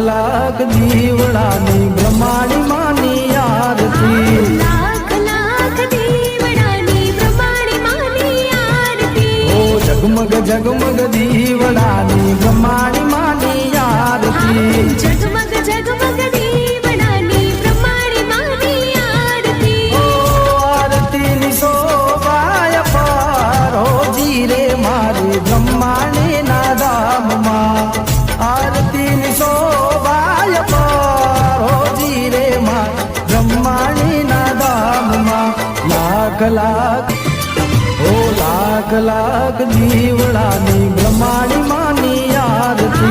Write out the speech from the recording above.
લાખ દીવડાની બ્રહ્માણી માની આરતી લાખ લાખ દીવડાની બ્રહ્માણી માની આરતી ઓ જગમગ જગમગ દીવડાની બ્રહ્માણી માની આરતી જગમગ જગમગ દીવડાની બ્રહ્માણી માની આરતી ઓ આરતીની શોભાય પારો જીરે મારી બ્રહ્માણી ના ધામમાં આરતીની શોભાય પારો જીરે મારી બ્રહ્માણી ના ધામમાં લાખ લાખ ઓ લાખ લાખ દીવડાની બ્રહ્માણી માની આરતી